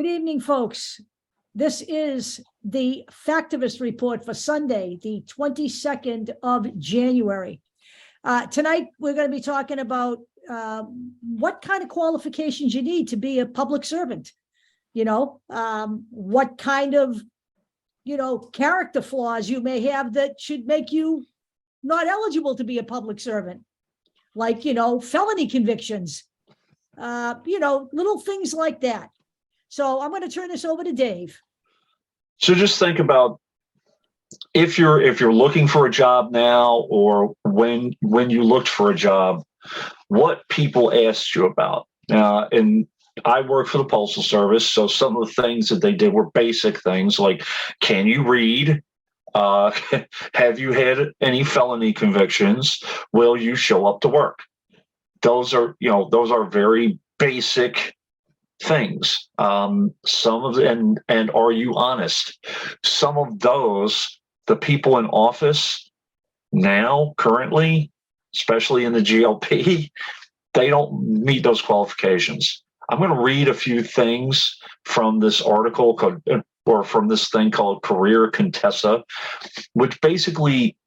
Good evening, folks. This is the Factivist report for Sunday, the 22nd of January. Tonight, we're going to be talking about what kind of qualifications you need to be a public servant. What kind of, character flaws you may have that should make you not eligible to be a public servant. Like, felony convictions, little things like that. So I'm going to turn this over to Dave. So just think about if you're looking for a job now, or when you looked for a job, what people asked you about. And I work for the Postal Service, so some of the things that they did were basic things like, can you read? Have you had any felony convictions? Will you show up to work? Those are very basic things. Some of them, and are you honest? Some of those, the people in office now, currently, especially in the GOP, they don't meet those qualifications. I'm going to read a few things from this article or from this thing called Career Contessa, which basically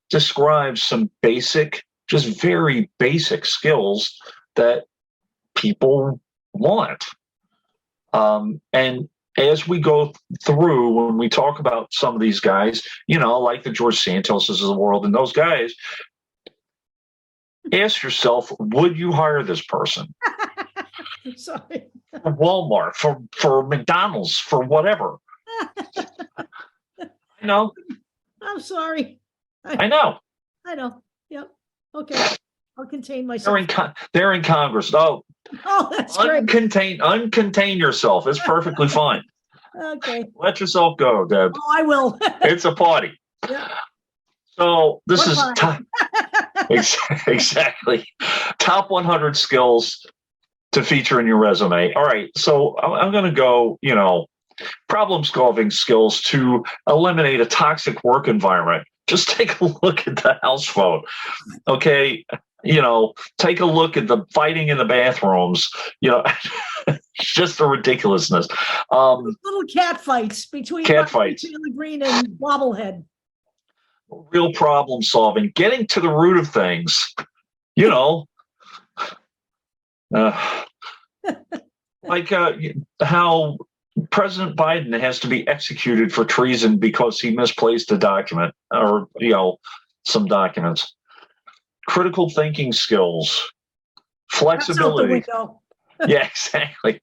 describes some basic, just very basic skills that people want. And as we go through, when we talk about some of these guys, like the George Santoses of the world and those guys, ask yourself, would you hire this person? Sorry. For Walmart, for McDonald's, for whatever. I know. I'm sorry. I know. Yep. Okay. I'll contain myself. They're in Congress. Oh, that's great. Uncontain yourself. It's perfectly fine. Okay. Let yourself go, Deb. Oh, I will. It's a party. Yep. So this is exactly top 100 skills to feature in your resume. All right. So I'm going to go, problem-solving skills to eliminate a toxic work environment. Just take a look at the House vote. Okay. Take a look at the fighting in the bathrooms. Just the ridiculousness. Little cat fights between Taylor Green and Bobblehead. Real problem solving, getting to the root of things. Like how President Biden has to be executed for treason because he misplaced a document or some documents. Critical thinking skills, flexibility. Yeah, exactly.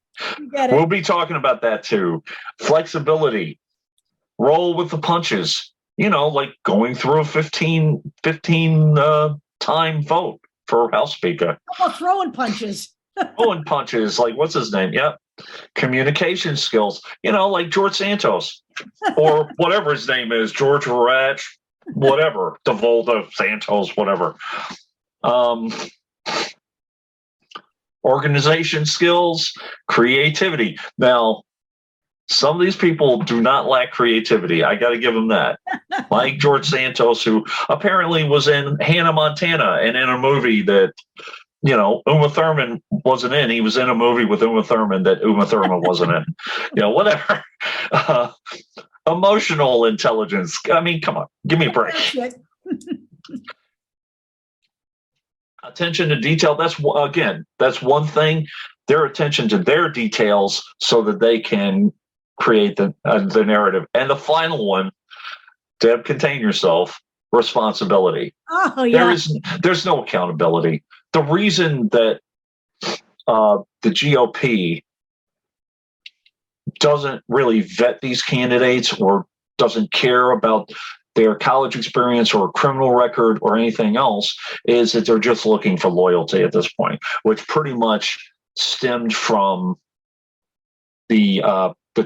We'll be talking about that too. Flexibility, roll with the punches. Like going through a 15 time vote for House Speaker. Oh, throwing punches. Throwing punches, like what's his name? Yep. Communication skills, like George Santos or whatever his name is, George Ratch, whatever, DeVolta, Santos, whatever. Organization skills, creativity. Now, some of these people do not lack creativity. I got to give them that. Like George Santos, who apparently was in Hannah Montana and in a movie that, Uma Thurman wasn't in. He was in a movie with Uma Thurman that Uma Thurman wasn't in. Whatever. Emotional intelligence. I mean, come on, give me a break. Attention to detail. That's one thing. Their attention to their details so that they can create the narrative. And the final one, Deb, contain yourself. Responsibility. Oh yeah. There's no accountability. The reason that the GOP doesn't really vet these candidates or doesn't care about their college experience or criminal record or anything else is that they're just looking for loyalty at this point, which pretty much stemmed from the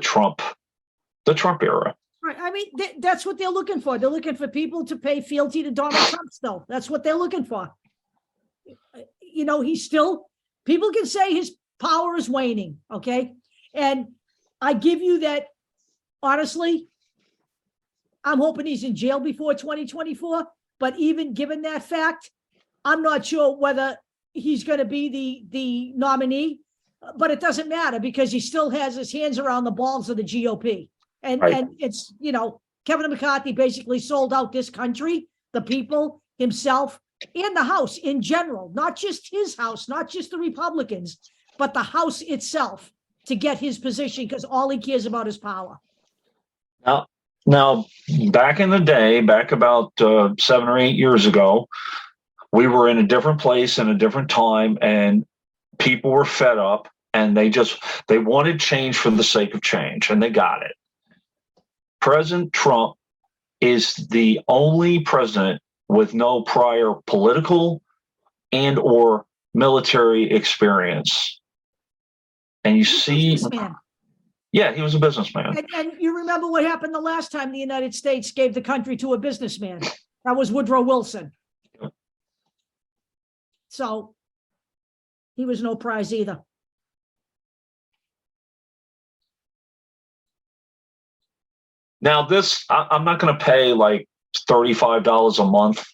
Trump era. Right. I mean, that's what they're looking for. They're looking for people to pay fealty to Donald Trump still. That's what they're looking for. He's still, people can say his power is waning, okay? And I give you that, honestly, I'm hoping he's in jail before 2024, but even given that fact, I'm not sure whether he's going to be the nominee. but it doesn't matter because he still has his hands around the balls of the GOP. And, Right. and it's, Kevin McCarthy basically sold out this country, the people, himself, and the House in general, not just his House, not just the Republicans, but the House itself to get his position because all he cares about is power. Now, back in the day, back about 7 or 8 years ago, we were in a different place in a different time, and people were fed up, and they wanted change for the sake of change, and they got it. President Trump is the only president with no prior political and or military experience. And you see, Businessman. yeah, he was a businessman. And you remember what happened the last time the United States gave the country to a businessman? That was Woodrow Wilson. So he was no prize either. Now, I'm not going to pay like $35 a month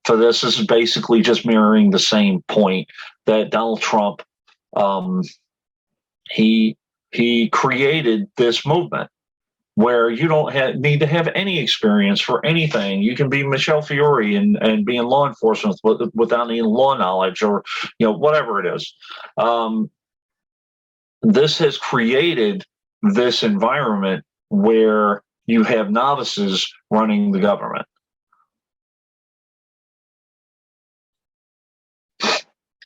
for this. This is basically just mirroring the same point that Donald Trump, he created this movement where you don't need to have any experience for anything. You can be Michelle Fiore and be in law enforcement without any law knowledge or whatever it is. This has created this environment where you have novices running the government.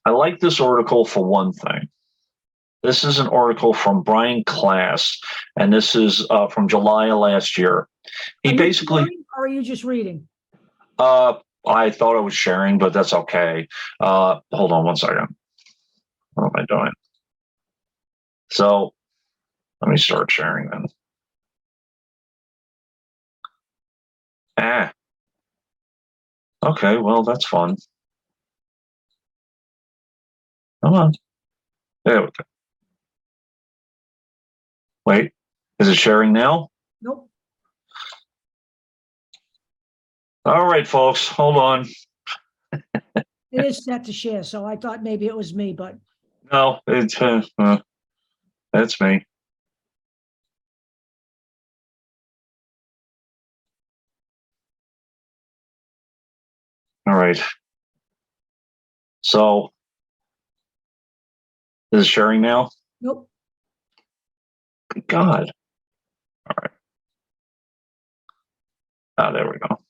I like this article for one thing. This is an article from Brian Klass, and this is from July of last year. He basically, or are you just reading? I thought I was sharing, but that's okay. Hold on one second. What am I doing? So let me start sharing then. Okay, well, that's fun. Come on. There we go. Wait, is it sharing now? Nope. All right, folks, hold on. It is set to share, so I thought maybe it was me, but No, that's me. All right. So, is it sharing now? nope. Good God. All right. There we go.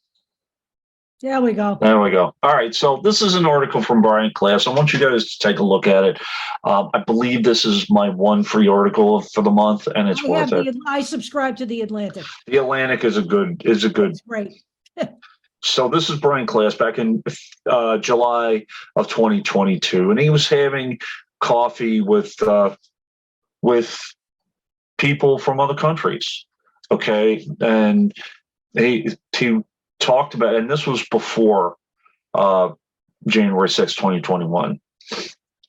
There we go. There we go. All right. So this is an article from Brian Klass. I want you guys to take a look at it. I believe this is my one free article for the month, and it's worth it. I subscribe to the Atlantic. The Atlantic is a good. It's great. So this is Brian Klass back in July of 2022, and he was having coffee with people from other countries. Okay, and he talked about, and this was before January 6, 2021.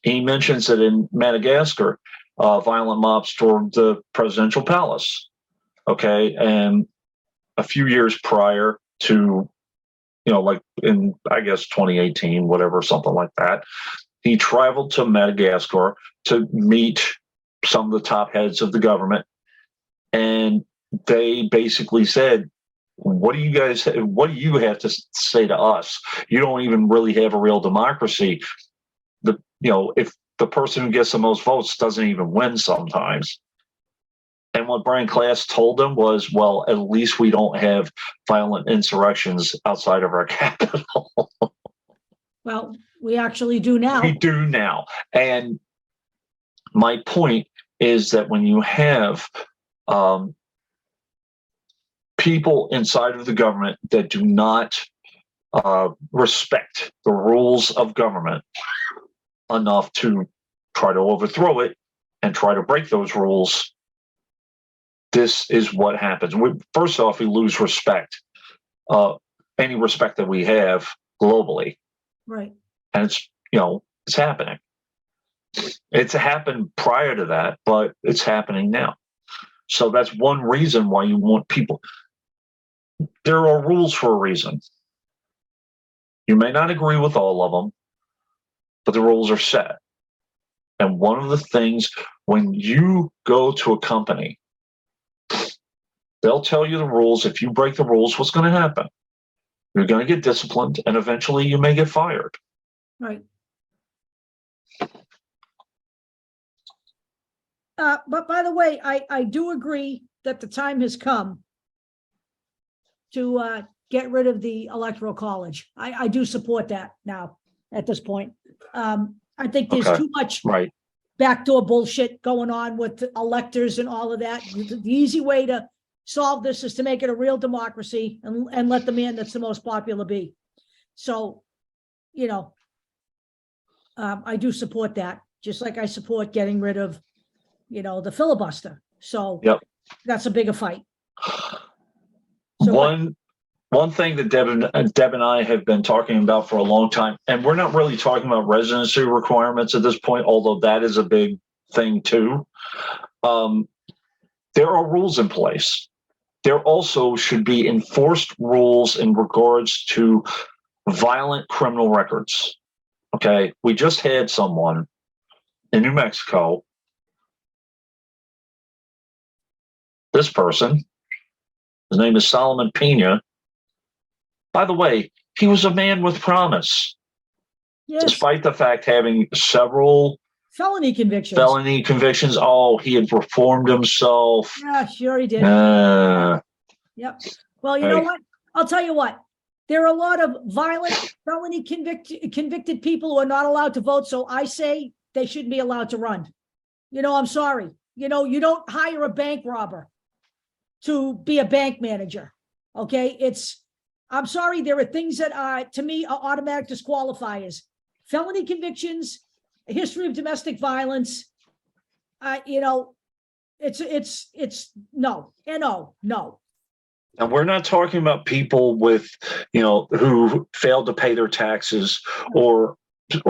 He mentions that in Madagascar, violent mobs stormed the presidential palace. Okay, and a few years prior to, like in, I guess, 2018, whatever, something like that, he traveled to Madagascar to meet some of the top heads of the government, and they basically said, what do you have to say to us? You don't even really have a real democracy. If the person who gets the most votes doesn't even win sometimes. And what Brian Klass told them was, well, at least we don't have violent insurrections outside of our capital. Well, we actually do now. We do now. And my point is that when you have people inside of the government that do not respect the rules of government enough to try to overthrow it and try to break those rules, this is what happens. First off, we lose respect, any respect that we have globally. Right. And it's happening. It's happened prior to that, but it's happening now. So that's one reason why you want people. There are rules for a reason. You may not agree with all of them, but the rules are set. And one of the things, when you go to a company, they'll tell you the rules. If you break the rules, what's going to happen? You're going to get disciplined, and eventually you may get fired. Right. But by the way, I do agree that the time has come to get rid of the electoral college. I do support that now at this point. I think there's too much backdoor bullshit going on with electors and all of that. The easy way to solve this is to make it a real democracy and let the man that's the most popular be. So, you know, I do support that, just like I support getting rid of, you know, the filibuster. So that's a bigger fight. So one thing that Deb and I have been talking about for a long time, and we're not really talking about residency requirements at this point, although that is a big thing too. There are rules in place. There also should be enforced rules in regards to violent criminal records. Okay, we just had someone in New Mexico. This person, his name is Solomon Pena. By the way, he was a man with promise, despite the fact having several felony convictions. Oh, he had reformed himself. Yeah, sure he did. Yep. Well, you know what? I'll tell you what. There are a lot of violent felony convicted people who are not allowed to vote. So I say they shouldn't be allowed to run. You know, I'm sorry. You know, you don't hire a bank robber to be a bank manager. Okay. I'm sorry. There are things that are, to me, are automatic disqualifiers. Felony convictions, a history of domestic violence. You know, it's no, no. And we're not talking about people with, you know, who failed to pay their taxes or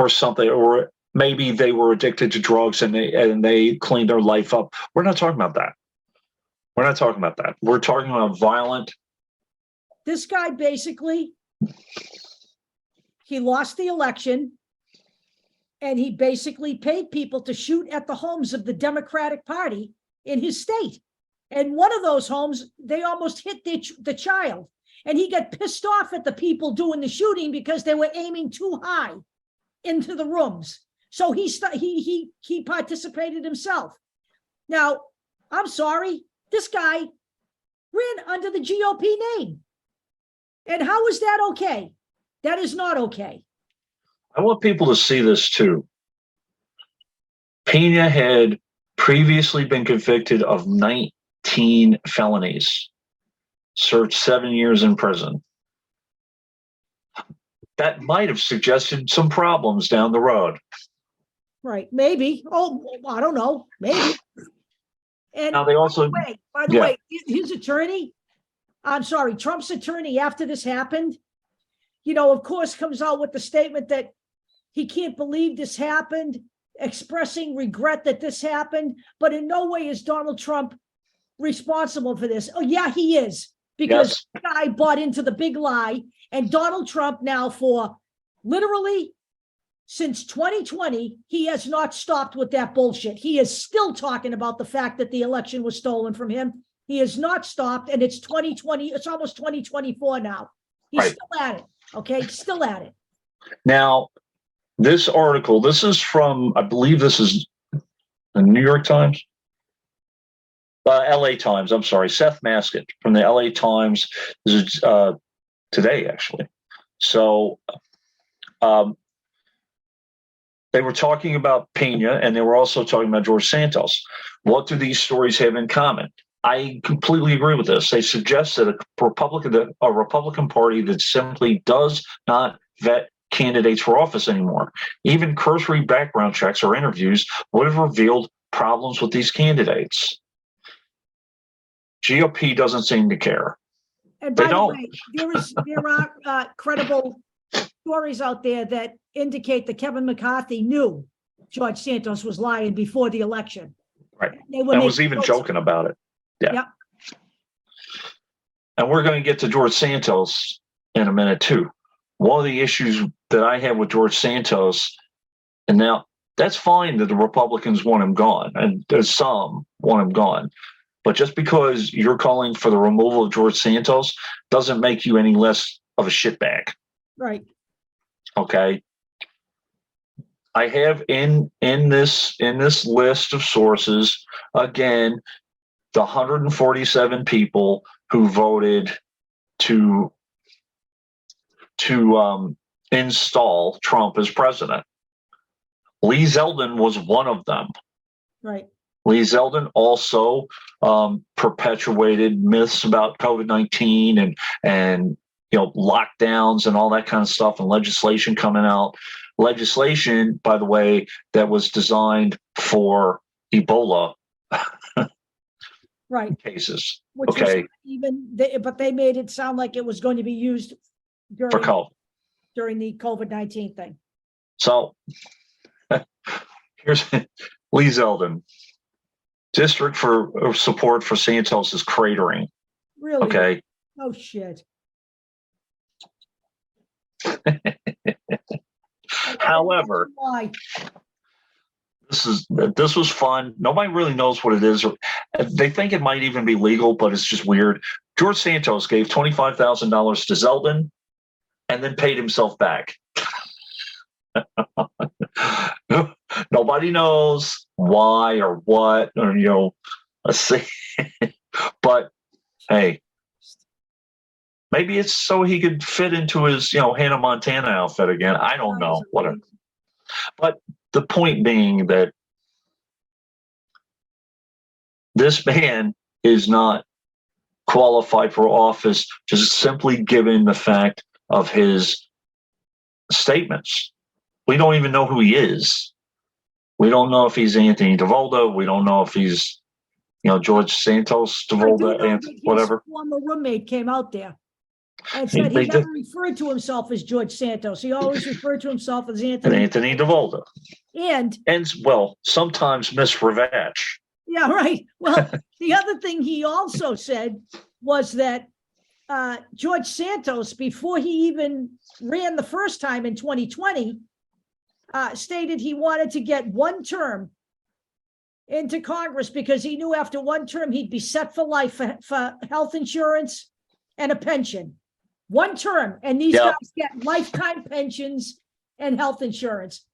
something, or maybe they were addicted to drugs and they cleaned their life up. We're not talking about that. We're not talking about that. We're talking about violent. This guy basically, he lost the election and he basically paid people to shoot at the homes of the Democratic Party in his state. And one of those homes, they almost hit the child. And he got pissed off at the people doing the shooting because they were aiming too high into the rooms. So he participated himself. Now, I'm sorry, this guy ran under the GOP name. And how is that okay? That is not okay. I want people to see this too. Pena had previously been convicted of 19 felonies, served 7 years in prison. That might have suggested some problems down the road. Right, maybe. Oh, I don't know, maybe. And now they also, by the way, his attorney, I'm sorry, Trump's attorney, after this happened, you know, of course, comes out with the statement that he can't believe this happened, expressing regret that this happened, but in no way is Donald Trump responsible for this. Oh, yeah, he is, because the guy bought into the big lie, and Donald Trump now, for literally since 2020, he has not stopped with that bullshit. He is still talking about the fact that the election was stolen from him. He has not stopped, and it's 2020. It's almost 2024 now. He's still at it. Okay, still at it. Now, this article, this is from, I believe this is the New York Times. LA Times, I'm sorry, Seth Masket from the LA Times. This is today, actually. So they were talking about Pena, and they were also talking about George Santos. What do these stories have in common? I completely agree with this. They suggest that a Republican Party that simply does not vet candidates for office anymore. Even cursory background checks or interviews would have revealed problems with these candidates. GOP doesn't seem to care. And by the way, there are credible stories out there that indicate that Kevin McCarthy knew George Santos was lying before the election. Right. And was even joking about it. Yeah. Yep. And we're going to get to George Santos in a minute too. One of the issues that I have with George Santos, and now That's fine that the Republicans want him gone, and there's some want him gone. But just because you're calling for the removal of George Santos doesn't make you any less of a shitbag. Right. Okay. I have in this list of sources, again, the 147 people who voted to install Trump as president. Lee Zeldin was one of them. Right. Lee Zeldin also perpetuated myths about COVID-19 and lockdowns and all that kind of stuff, and legislation coming out. Legislation, by the way, that was designed for Ebola Right. cases. Which Okay. but they made it sound like it was going to be used For COVID. during the COVID-19 thing. So here's Lee Zeldin. District for support for Santos is cratering. Really? Okay. Oh shit. However, why? this was fun. Nobody really knows what it is. They think it might even be legal, but it's just weird. George Santos gave $25,000 to Zeldin and then paid himself back. Nobody knows why or what, or let's see. But hey, maybe it's so he could fit into his Hannah Montana outfit again. I don't know. Whatever. But the point being that this man is not qualified for office just simply given the fact of his statements. We don't even know who he is. We don't know if he's Anthony DeVolda. We don't know if he's, George Santos DeVolda, and whatever. His former roommate came out there and said he never referred to himself as George Santos. He always referred to himself as Anthony DeVolda. And well, sometimes Miss Ravach. Yeah, right. Well, the other thing he also said was that George Santos, before he even ran the first time in 2020, stated he wanted to get one term into Congress because he knew after one term he'd be set for life for health insurance and a pension. One term, and these guys get lifetime pensions and health insurance.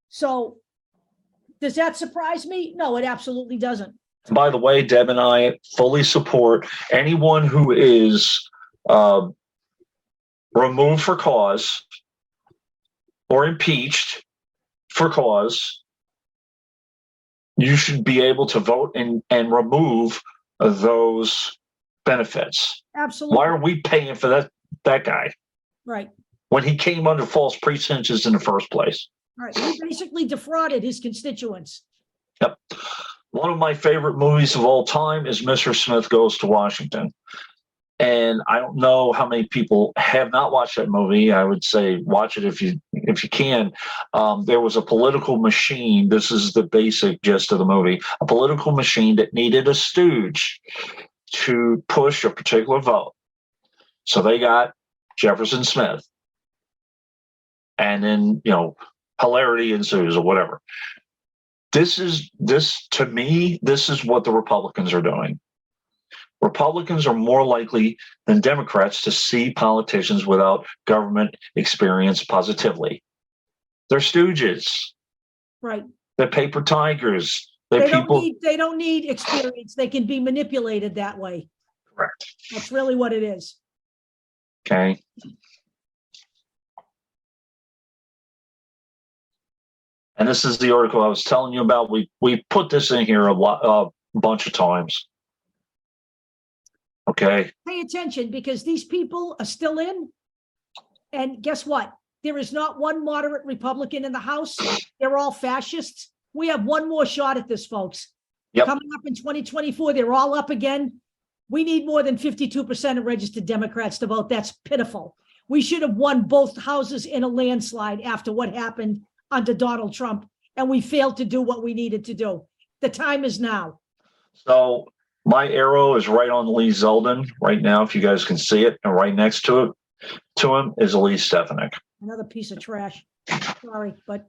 So does that surprise me? No, it absolutely doesn't. By the way, Deb and I fully support anyone who is removed for cause or impeached for cause. You should be able to vote and remove those benefits. Absolutely. Why are we paying for that guy? Right. When he came under false pretenses in the first place. Right. He basically defrauded his constituents. Yep. One of my favorite movies of all time is Mr. Smith Goes to Washington. And I don't know how many people have not watched that movie. I would say watch it if you can. There was a political machine. This is the basic gist of the movie. A political machine that needed a stooge to push a particular vote. So they got Jefferson Smith. And then, hilarity ensues or whatever. To me, this is what the Republicans are doing. Republicans are more likely than Democrats to see politicians without government experience positively. They're stooges. Right. They're paper tigers. They don't need experience. They can be manipulated that way. Correct. That's really what it is. Okay. And this is the article I was telling you about. We put this in here a bunch of times. Okay. Pay attention because these people are still in. And guess what? There is not one moderate Republican in the House. They're all fascists. We have one more shot at this, folks. Yep. Coming up in 2024, they're all up again. We need more than 52% of registered Democrats to vote. That's pitiful. We should have won both houses in a landslide after what happened under Donald Trump, and we failed to do what we needed to do. The time is now. So my arrow is right on Lee Zeldin right now, if you guys can see it, and right next to him is Elise Stefanik. Another piece of trash. Sorry, but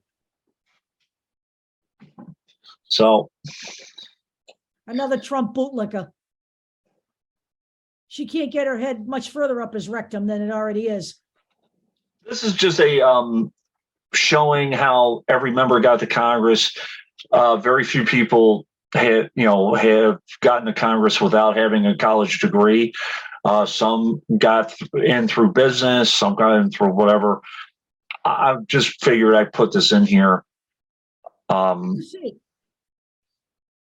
So Another Trump bootlicker. She can't get her head much further up his rectum than it already is. this is just a showing how every member got to Congress. Very few people have gotten to Congress without having a college degree. Some got in through business, some got in through whatever. I just figured I'd put this in here.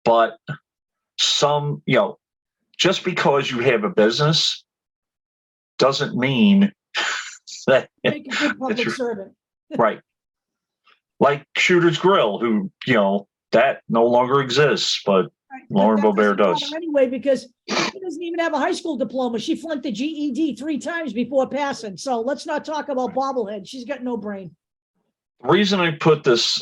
But some, just because you have a business doesn't mean that Make a good public servant. right. Like Shooter's Grill, who, that no longer exists, but Lauren Boebert does. Anyway, because she doesn't even have a high school diploma. She flunked the GED 3 times before passing. So let's not talk about bobblehead. She's got no brain. The reason I put this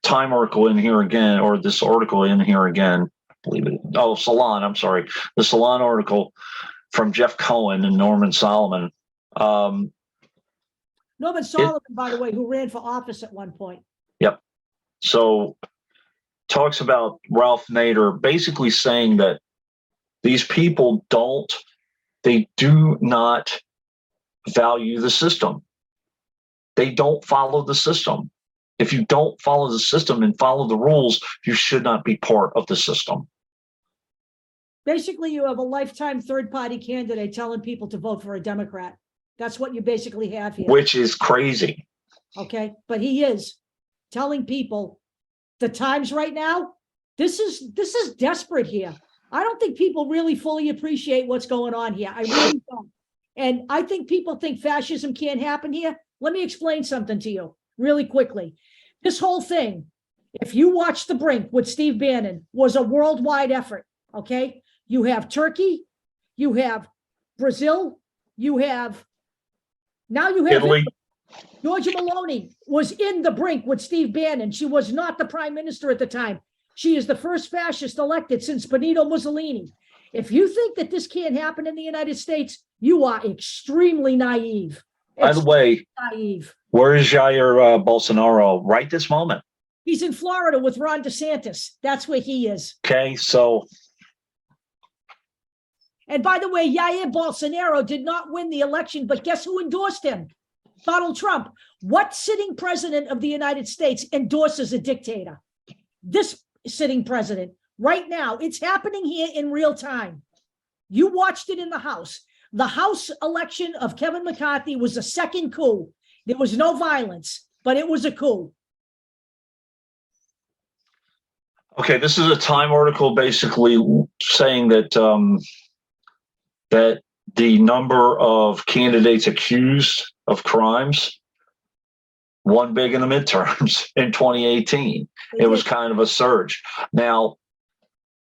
Time article in here again, or this article in here again, believe it. Oh, Salon, I'm sorry. The Salon article from Jeff Cohen and Norman Solomon. Norman Solomon, by the way, who ran for office at one point. Yep. So talks about Ralph Nader basically saying that these people they do not value the system. They don't follow the system. If you don't follow the system and follow the rules, you should not be part of the system. Basically, you have a lifetime third-party candidate telling people to vote for a Democrat. That's what you basically have here. Which is crazy. Okay, but he is telling people the times right now, this is desperate here. I don't think people really fully appreciate what's going on here. I really don't. And I think people think fascism can't happen here. Let me explain something to you really quickly. This whole thing, if you watch The Brink with Steve Bannon, was a worldwide effort, okay? You have Turkey, you have Brazil, now you have Italy. Georgia Maloney was in The Brink with Steve Bannon. She was not the prime minister at the time. She is the first fascist elected since Benito Mussolini. If you think that this can't happen in the United States, you are extremely naive. By the way, naive. Where is Jair Bolsonaro right this moment? He's in Florida with Ron DeSantis. That's where he is. Okay, so. And by the way, Jair Bolsonaro did not win the election, but guess who endorsed him? Donald Trump. What sitting president of the United States endorses a dictator? This sitting president. Right now, it's happening here in real time. You watched it in the House. The House election of Kevin McCarthy was a second coup. There was no violence, but it was a coup. Okay, this is a Time article basically saying that that the number of candidates accused of crimes won big in the midterms in 2018. It was kind of a surge. Now,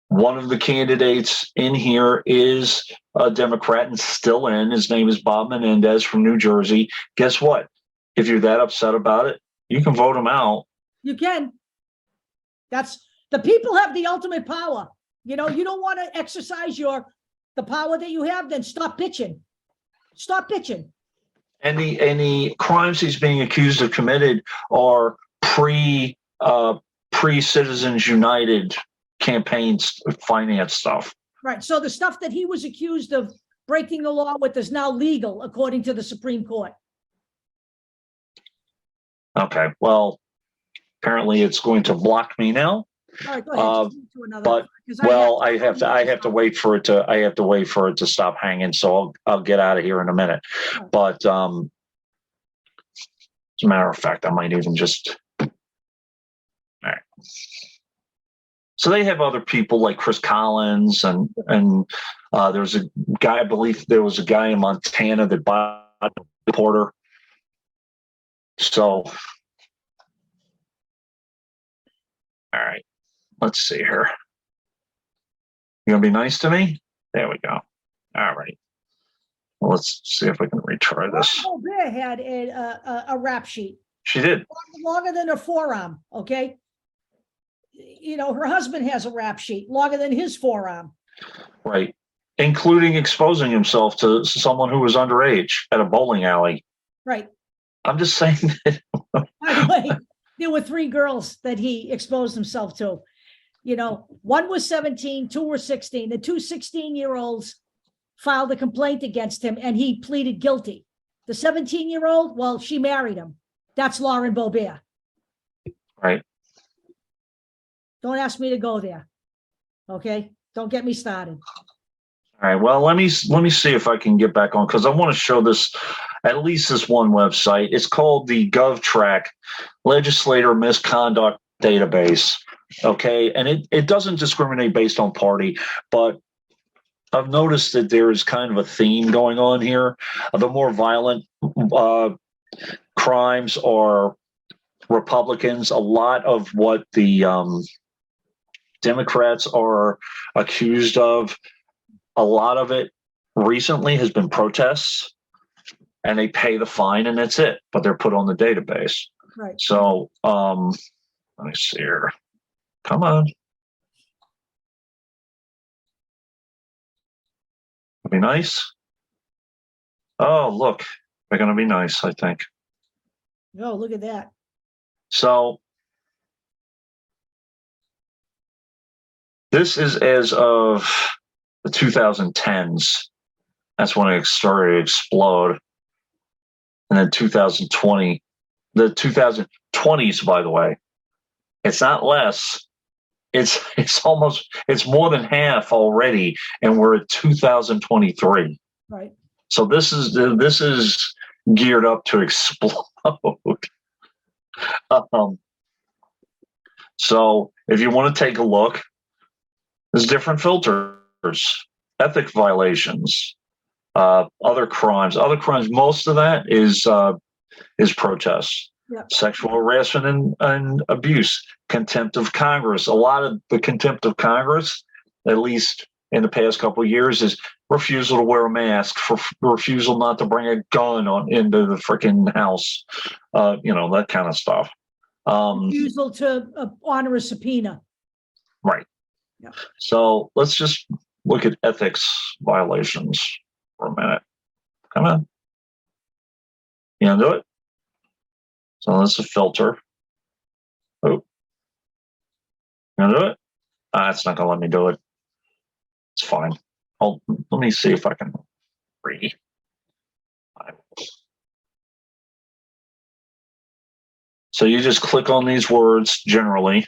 one of the candidates in here is a Democrat and still in. His name is Bob Menendez from New Jersey. Guess what? If you're that upset about it, you can vote him out. You can. The people have the ultimate power. You don't want to exercise the power that you have, then stop bitching. Stop bitching. And the crimes he's being accused of committed are pre-Citizens United campaigns finance stuff. Right. So the stuff that he was accused of breaking the law with is now legal, according to the Supreme Court. Okay. Well, apparently it's going to block me now. All right, go ahead. Just move to another, But I have to wait for it to stop hanging. So I'll get out of here in a minute. Right. But as a matter of fact, I might even just. All right. So they have other people like Chris Collins and there's a guy, I believe there was a guy in Montana that bought the Porter. So, all right, let's see here. You gonna be nice to me? There we go. All right. Well, let's see if we can retry this. Bear had a rap sheet. She did. Longer than her forearm, okay? Her husband has a rap sheet longer than his forearm. Right. Including exposing himself to someone who was underage at a bowling alley. Right. I'm just saying that. By the way, there were 3 girls that he exposed himself to. You know, one was 17, two were 16. The two 16-year-olds filed a complaint against him and he pleaded guilty. The 17-year-old, well, she married him. That's Lauren Boebert. Right. Don't ask me to go there. Okay? Don't get me started. All right. Well, let me see if I can get back on, because I want to show this, at least this one website. It's called the GovTrack Legislator Misconduct Database. Okay, and it doesn't discriminate based on party, but I've noticed that there is kind of a theme going on here. The more violent crimes are Republicans. A lot of what the Democrats are accused of, a lot of it recently has been protests, and they pay the fine and that's it, but they're put on the database. Right. So let me see here. Come on. Be nice. Oh, look, they're going to be nice, I think. Oh, look at that. So this is as of the 2010s. That's when it started to explode. And then 2020, the 2020s, by the way, it's not less. It's more than half already, and we're at 2023. Right. So this is geared up to explode. So if you want to take a look, there's different filters: ethic violations, other crimes. Most of that is protests. Yep. Sexual harassment and abuse, contempt of Congress. A lot of the contempt of Congress, at least in the past couple of years, is refusal to wear a mask, for refusal not to bring a gun into the freaking house, that kind of stuff. Refusal to honor a subpoena. Right. Yeah. So let's just look at ethics violations for a minute. Come on. You gonna do it? So that's a filter. Oh, you gonna do it? It's not gonna let me do it. It's fine. Let me see if I can read. So you just click on these words generally,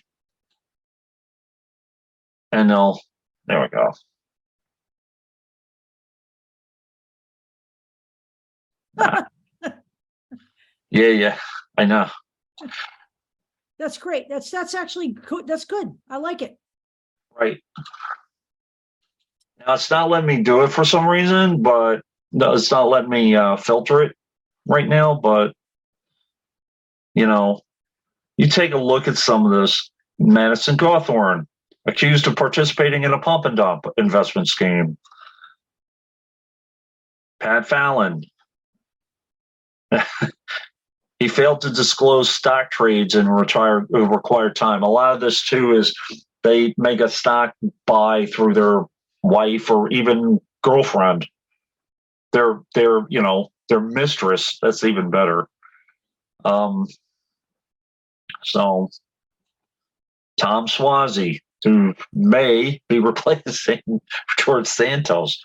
and there we go. Yeah, I know. That's great. That's actually good. That's good. I like it. Right. Now it's not letting me do it for some reason, but no, it's not letting me filter it right now. But you take a look at some of this. Madison Cawthorn, accused of participating in a pump and dump investment scheme. Pat Fallon. He failed to disclose stock trades in required time. A lot of this too is they make a stock buy through their wife or even girlfriend. Their mistress. That's even better. So Tom Suozzi, who may be replacing George Santos,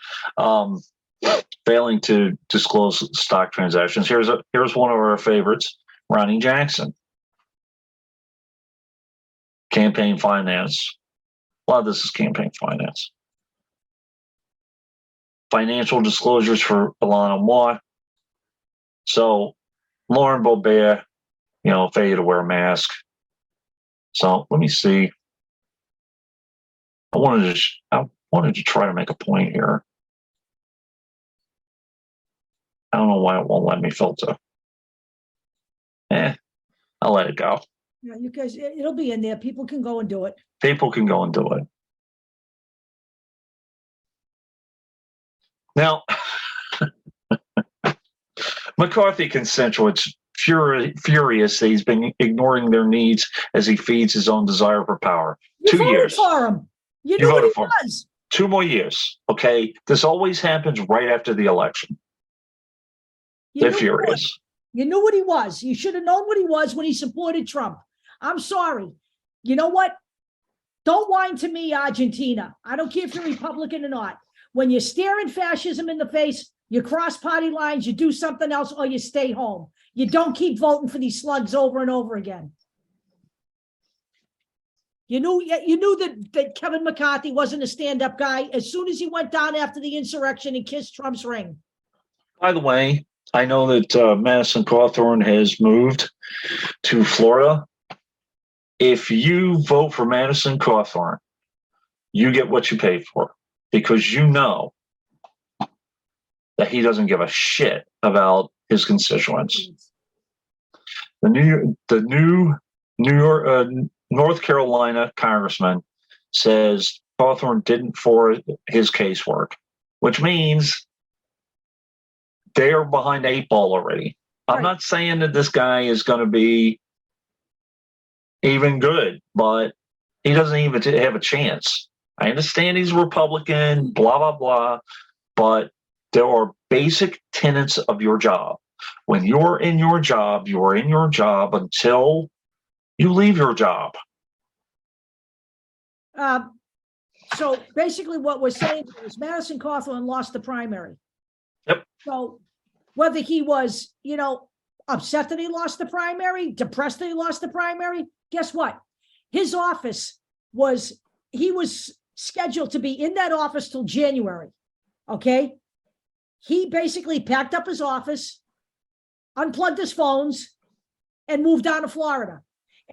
failing to disclose stock transactions. Here's one of our favorites, Ronnie Jackson. Campaign finance. A lot of this is campaign finance. Financial disclosures for Ilana Moore. So Lauren Boebert, failure to wear a mask. So let me see. I wanted to try to make a point here. I don't know why it won't let me filter. I'll let it go. Yeah, you guys, it'll be in there. People can go and do it. People can go and do it. Now, McCarthy constituents furious that he's been ignoring their needs as he feeds his own desire for power. You 2 voted years. for him. You You knew what voted he for him. was. 2 more years. Okay. This always happens right after the election. They're furious. You knew what he was. You should have known what he was when he supported Trump. I'm sorry. You know what? Don't whine to me, Argentina. I don't care if you're Republican or not. When you're staring fascism in the face, you cross party lines, you do something else, or you stay home. You don't keep voting for these slugs over and over again. You knew that Kevin McCarthy wasn't a stand-up guy as soon as he went down after the insurrection and kissed Trump's ring. By the way, I know that Madison Cawthorn has moved to Florida. If you vote for Madison Cawthorn, you get what you pay for, because you know that he doesn't give a shit about his constituents. The new North Carolina congressman says Cawthorn didn't forward his casework, which means they are behind the 8 ball already. Right. I'm not saying that this guy is going to be even good, but he doesn't even have a chance. I understand he's a Republican, blah, blah, blah, but there are basic tenets of your job. When you're in your job, you are in your job until you leave your job. So basically what we're saying is Madison Cawthorn lost the primary. Yep. So whether he was, upset that he lost the primary, depressed that he lost the primary, guess what? His office he was scheduled to be in that office till January. Okay. He basically packed up his office, unplugged his phones, and moved down to Florida.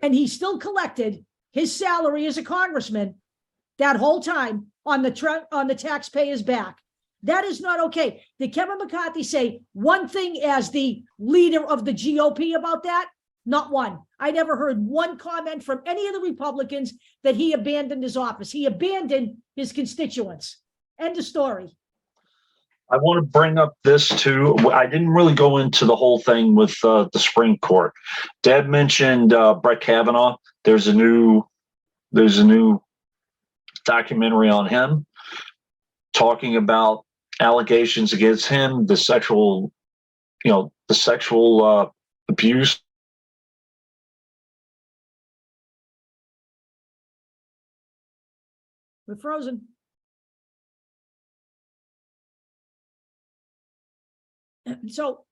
And he still collected his salary as a congressman that whole time on the taxpayers' back. That is not okay. Did Kevin McCarthy say one thing as the leader of the GOP about that? Not one. I never heard one comment from any of the Republicans that he abandoned his office. He abandoned his constituents. End of story. I want to bring up this too. I didn't really go into the whole thing with the Supreme Court. Deb mentioned Brett Kavanaugh. There's a new documentary on him talking about allegations against him, the sexual abuse. We're frozen. So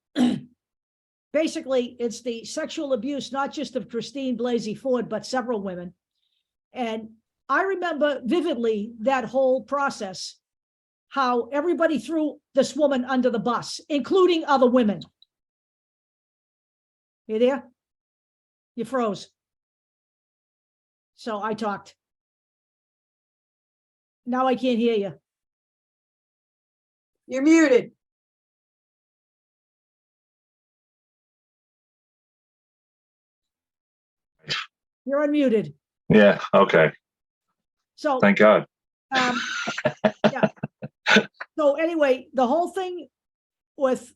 basically, it's the sexual abuse, not just of Christine Blasey Ford, but several women. And I remember vividly that whole process, how everybody threw this woman under the bus, including other women. You there? You froze. So I talked. Now I can't hear you. You're muted. You're unmuted. Yeah. Okay. So Thank God. Yeah. So anyway, the whole thing with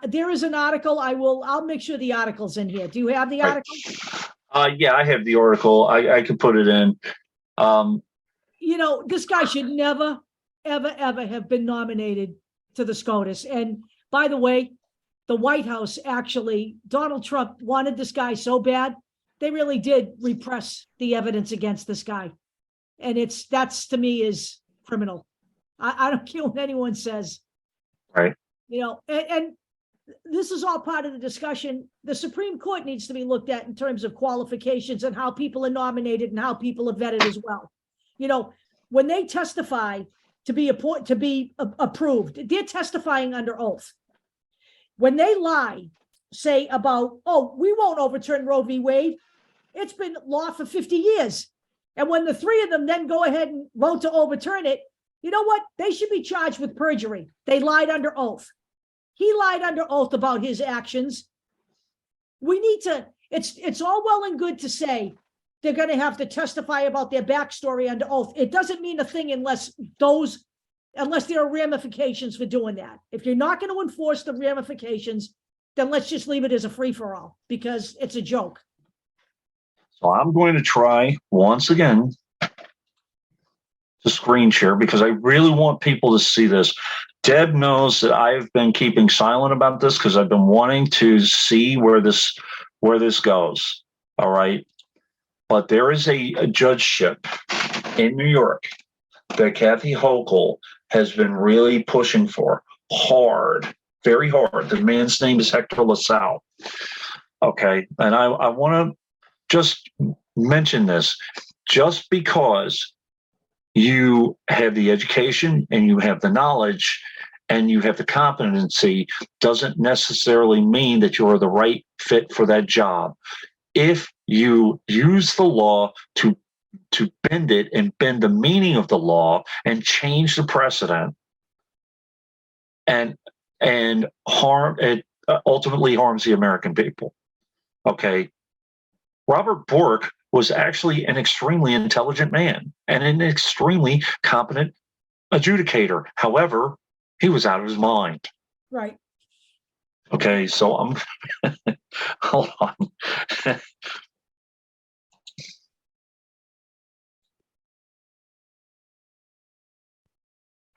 there is an article. I'll make sure the article's in here. Do you have the article? Yeah, I have the article. I could put it in. This guy should never, ever, ever have been nominated to the SCOTUS. And by the way, the White House actually, Donald Trump wanted this guy so bad, they really did repress the evidence against this guy. And that's to me is criminal. I don't care what anyone says. Right. And this is all part of the discussion. The Supreme Court needs to be looked at in terms of qualifications and how people are nominated and how people are vetted as well. When they testify to be approved, they're testifying under oath. When they lie, say about, we won't overturn Roe v. Wade. It's been law for 50 years. And when the three of them then go ahead and vote to overturn it, you know what? They should be charged with perjury. They lied under oath. He lied under oath about his actions. We need to, it's all well and good to say they're going to have to testify about their backstory under oath. It doesn't mean a thing unless there are ramifications for doing that. If you're not going to enforce the ramifications, then let's just leave it as a free-for-all because it's a joke. So I'm going to try once again to screen share because I really want people to see this. Deb knows that I've been keeping silent about this because I've been wanting to see where this goes. All right. But there is a judgeship in New York that Kathy Hochul has been really pushing for hard, very hard. The man's name is Hector LaSalle. Okay. And I want to just mention this. Just because you have the education and you have the knowledge and you have the competency doesn't necessarily mean that you are the right fit for that job. If you use the law to bend it and bend the meaning of the law and change the precedent and harm it, ultimately harms the American people. Okay. Robert Bork was actually an extremely intelligent man and an extremely competent adjudicator. However, he was out of his mind. Right. Okay, so I'm hold on.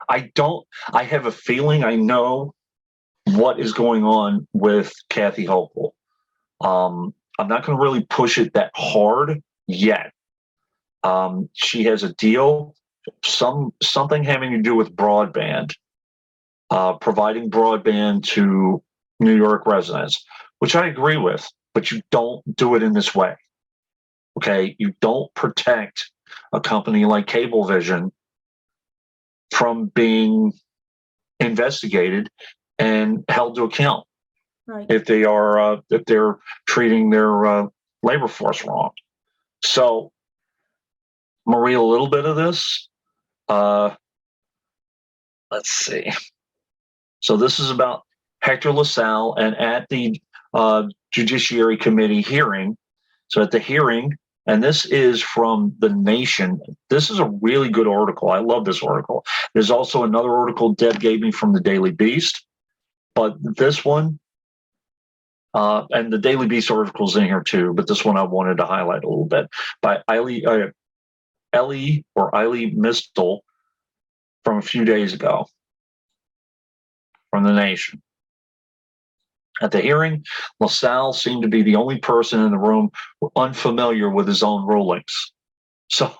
I have a feeling I know what is going on with Kathy Hochul. I'm not going to really push it that hard yet. She has a deal, something having to do with broadband, providing broadband to New York residents, which I agree with, but you don't do it in this way. Okay, you don't protect a company like Cablevision from being investigated and held to account. Right. If they're treating their labor force wrong. So I'm gonna read a little bit of this. Let's see. So this is about Hector LaSalle, and at the Judiciary Committee hearing. So at the hearing, and this is from The Nation. This is a really good article. I love this article. There's also another article Deb gave me from the Daily Beast, but this one. And the Daily Beast article's in here too, but this one I wanted to highlight a little bit by Ellie Mistel from a few days ago from The Nation. At the hearing, LaSalle seemed to be the only person in the room unfamiliar with his own rulings. So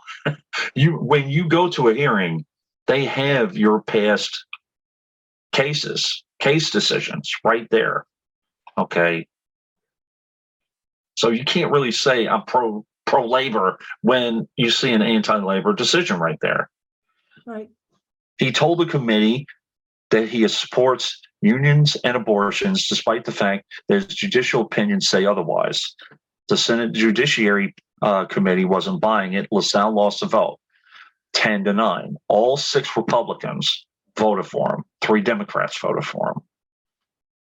when you go to a hearing, they have your past case decisions right there. Okay. So you can't really say I'm pro labor when you see an anti-labor decision right there. Right. He told the committee that he supports unions and abortions, despite the fact that his judicial opinions say otherwise. The Senate Judiciary Committee wasn't buying it. LaSalle lost the vote, 10-9. All 6 Republicans voted for him. 3 Democrats voted for him.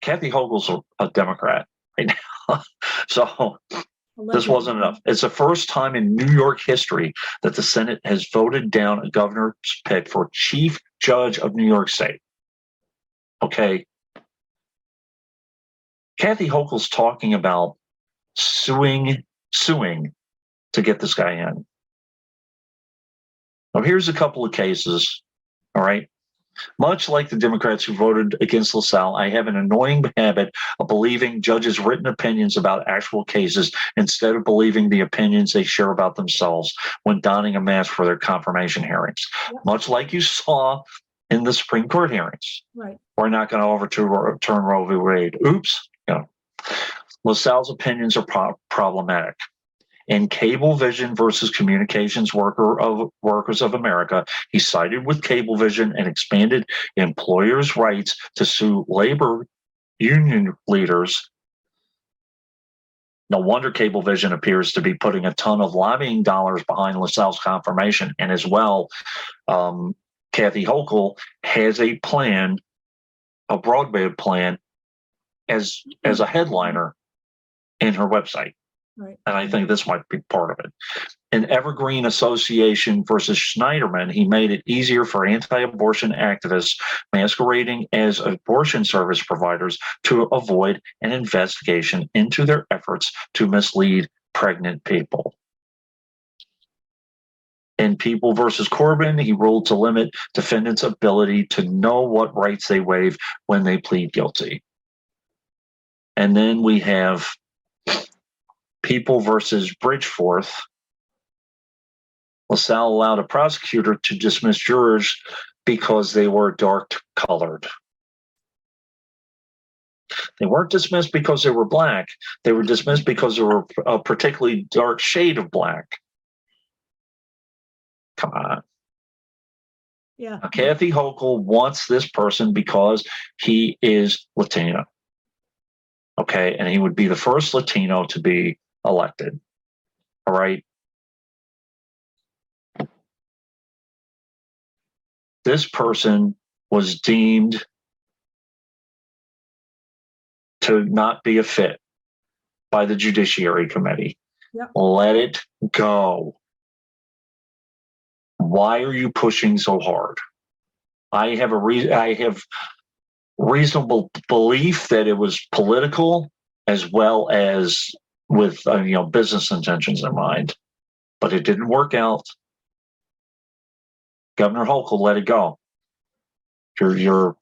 Kathy Hochul's a Democrat right now. So this wasn't enough. It's the first time in New York history that the Senate has voted down a governor's pick for chief judge of New York State. Okay. Kathy Hochul's talking about suing to get this guy in. Now, here's a couple of cases. All right. Much like the Democrats who voted against LaSalle, I have an annoying habit of believing judges' written opinions about actual cases instead of believing the opinions they share about themselves when donning a mask for their confirmation hearings. Yep. Much like you saw in the Supreme Court hearings. Right. We're not going to overturn Roe v. Wade. Oops. LaSalle's opinions are problematic. In Cablevision versus Communications Workers of America, he sided with Cablevision and expanded employers' rights to sue labor union leaders. No wonder Cablevision appears to be putting a ton of lobbying dollars behind LaSalle's confirmation. And as well, Kathy Hochul has a plan, a broadband plan, as a headliner in her website. Right. And I think this might be part of it. In Evergreen Association versus Schneiderman, he made it easier for anti-abortion activists masquerading as abortion service providers to avoid an investigation into their efforts to mislead pregnant people. In People versus Corbin, he ruled to limit defendants' ability to know what rights they waive when they plead guilty. And then we have People versus Bridgeforth. LaSalle allowed a prosecutor to dismiss jurors because they were dark colored. They weren't dismissed because they were black. They were dismissed because they were a particularly dark shade of black. Come on. Yeah. Now, Kathy Hochul wants this person because he is Latino. Okay. And he would be the first Latino to be elected. All right. This person was deemed to not be a fit by the Judiciary Committee. Yep. Let it go. Why are you pushing so hard? I have reasonable belief that it was political as well as with business intentions in mind, but it didn't work out. Governor Hochul, let it go. You're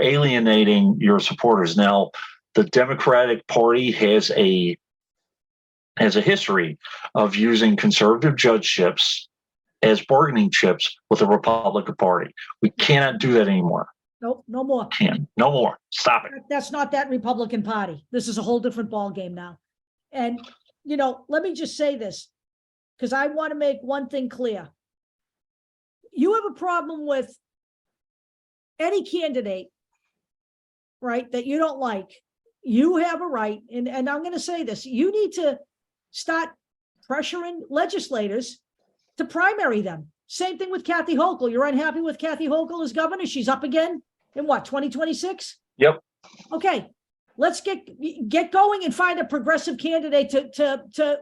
alienating your supporters. Now, the Democratic Party has a history of using conservative judgeships as bargaining chips with the Republican Party. We cannot do that anymore. Nope, no more. No more. Stop it. That's not that Republican Party. This is a whole different ball game now. And, let me just say this, because I want to make one thing clear. You have a problem with any candidate, right, that you don't like. You have a right, and I'm going to say this, you need to start pressuring legislators to primary them. Same thing with Kathy Hochul. You're unhappy with Kathy Hochul as governor? She's up again in what, 2026? Yep. Okay, let's get going and find a progressive candidate to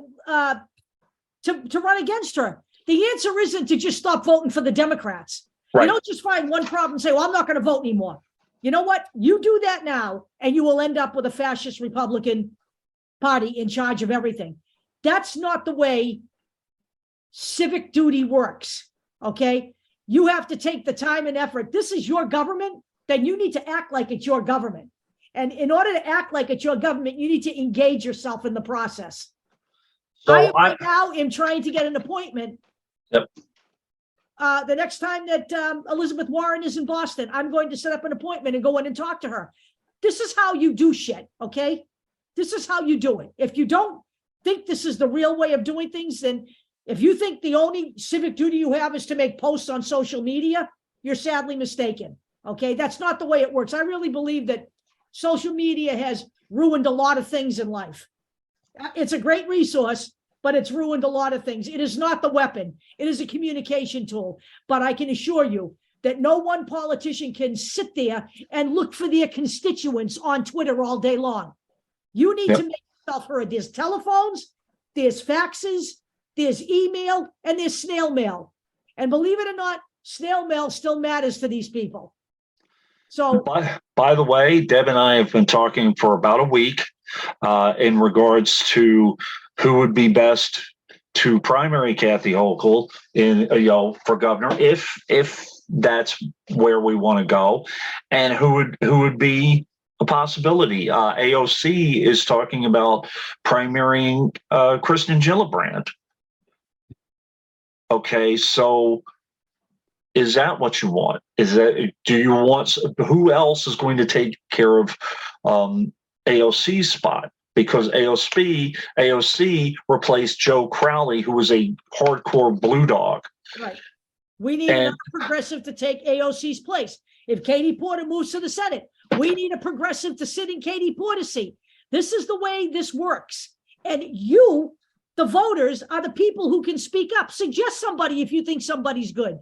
run against her. The answer isn't to just stop voting for the Democrats. Right. You don't just find one problem and say, well, I'm not going to vote anymore. You know what? You do that now, and you will end up with a fascist Republican Party in charge of everything. That's not the way civic duty works, okay? You have to take the time and effort. This is your government, then you need to act like it's your government. And in order to act like it's your government, you need to engage yourself in the process. So I now am trying to get an appointment. Yep. The next time that Elizabeth Warren is in Boston, I'm going to set up an appointment and go in and talk to her. This is how you do shit, okay? This is how you do it. If you don't think this is the real way of doing things, then if you think the only civic duty you have is to make posts on social media, you're sadly mistaken, okay? That's not the way it works. I really believe that social media has ruined a lot of things in life. It's a great resource, but it's ruined a lot of things. It is not the weapon. It is a communication tool. But I can assure you that no one politician can sit there and look for their constituents on Twitter all day long. You need to make yourself heard. There's telephones, there's faxes, there's email, and there's snail mail. And believe it or not, snail mail still matters to these people. So, by the way, Deb and I have been talking for about a week in regards to who would be best to primary Kathy Hochul for governor, if that's where we want to go, and who would be a possibility. AOC is talking about primarying Kristen Gillibrand. Okay, so is that what you want? Do you want, who else is going to take care of AOC's spot? Because AOC replaced Joe Crowley, who was a hardcore blue dog. Right. We need another progressive to take AOC's place. If Katie Porter moves to the Senate, we need a progressive to sit in Katie Porter's seat. This is the way this works. And you, the voters, are the people who can speak up. Suggest somebody if you think somebody's good.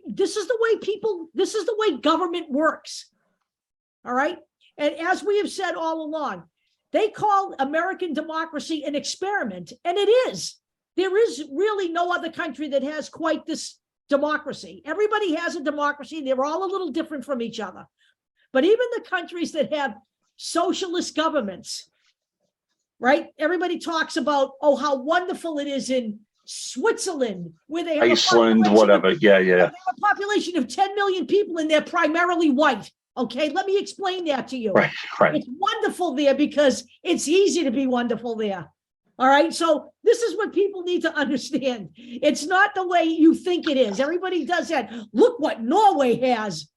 This is the way government works. All right. And as we have said all along, they call American democracy an experiment, and it is. There is really no other country that has quite this democracy. Everybody has a democracy. They're all a little different from each other. But even the countries that have socialist governments, right? Everybody talks about, oh, how wonderful it is in Switzerland, where they have Iceland, whatever. They have a population of 10 million people, and they're primarily white. Okay, let me explain that to you. Right. It's wonderful there because it's easy to be wonderful there. All right. So this is what people need to understand. It's not the way you think it is. Everybody does that. Look what Norway has.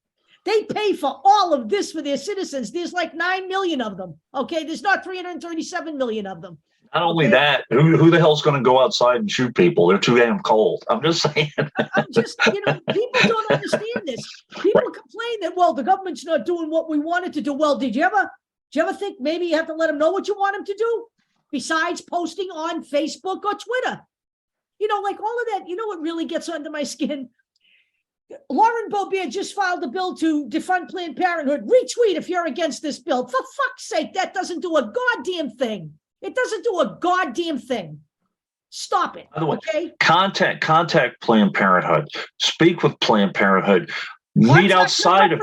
They pay for all of this for their citizens. There's like 9 million of them. Okay. There's not 337 million of them. Not only that, who the hell's going to go outside and shoot people? They're too damn cold. I'm just saying. I'm just, people don't understand this. People complain that, well, the government's not doing what we wanted to do. Well, did you ever think maybe you have to let them know what you want them to do? Besides posting on Facebook or Twitter, like all of that, what really gets under my skin? Lauren Boebert just filed a bill to defund Planned Parenthood. Retweet if you're against this bill. For fuck's sake, that doesn't do a goddamn thing. It doesn't do a goddamn thing. Stop it. By the way, okay? Contact Planned Parenthood. Speak with Planned Parenthood. Meet outside of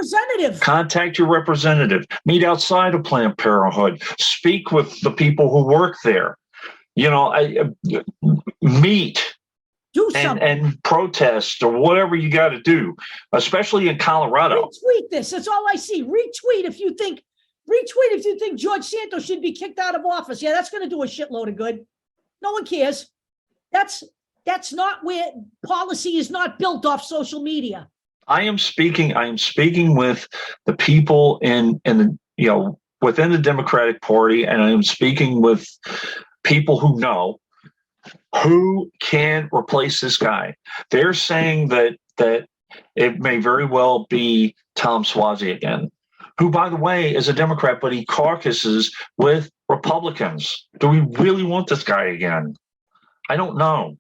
contact your representative. Meet outside of Planned Parenthood. Speak with the people who work there. Meet. Do something and protest or whatever you got to do, especially in Colorado. Retweet this. That's all I see. Retweet if you think George Santos should be kicked out of office. Yeah, that's going to do a shitload of good. No one cares. That's not where policy is not built off social media. I am speaking with the people in within the Democratic Party, and I am speaking with people who know who can replace this guy. They're saying that it may very well be Tom Suozzi again, who, by the way, is a Democrat, but he caucuses with Republicans. Do we really want this guy again? I don't know.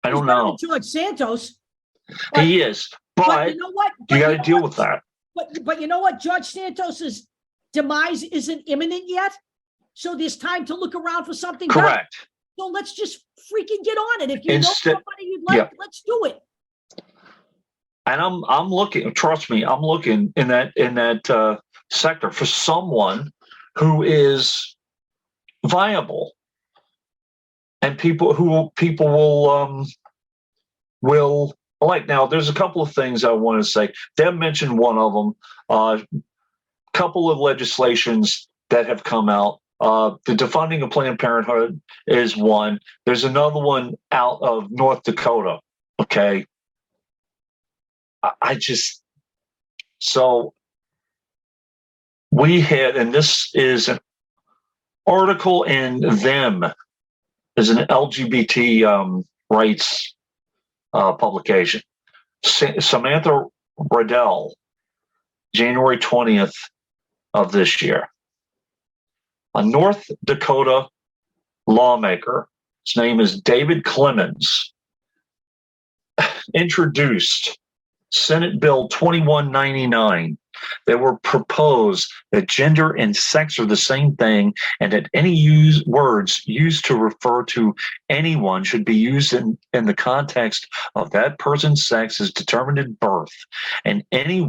I don't know. George Santos. He is, but you know what? You got to deal with that. But you know what? George Santos's demise isn't imminent yet, so there's time to look around for something. Correct. Better. So let's just freaking get on it. If you know somebody you'd like, let's do it. And I'm looking. Trust me, I'm looking in that sector for someone who is viable, and people will like. Now, there's a couple of things I want to say. Deb mentioned one of them. A couple of legislations that have come out. The defunding of Planned Parenthood is one. There's another one out of North Dakota. Okay. So we had, and this is an article in Them, is an LGBT rights publication. Samantha Riddell, January 20th of this year. A North Dakota lawmaker, his name is David Clemens, introduced Senate Bill 2199 that were proposed that gender and sex are the same thing, and that any words used to refer to anyone should be used in the context of that person's sex as determined at birth, and any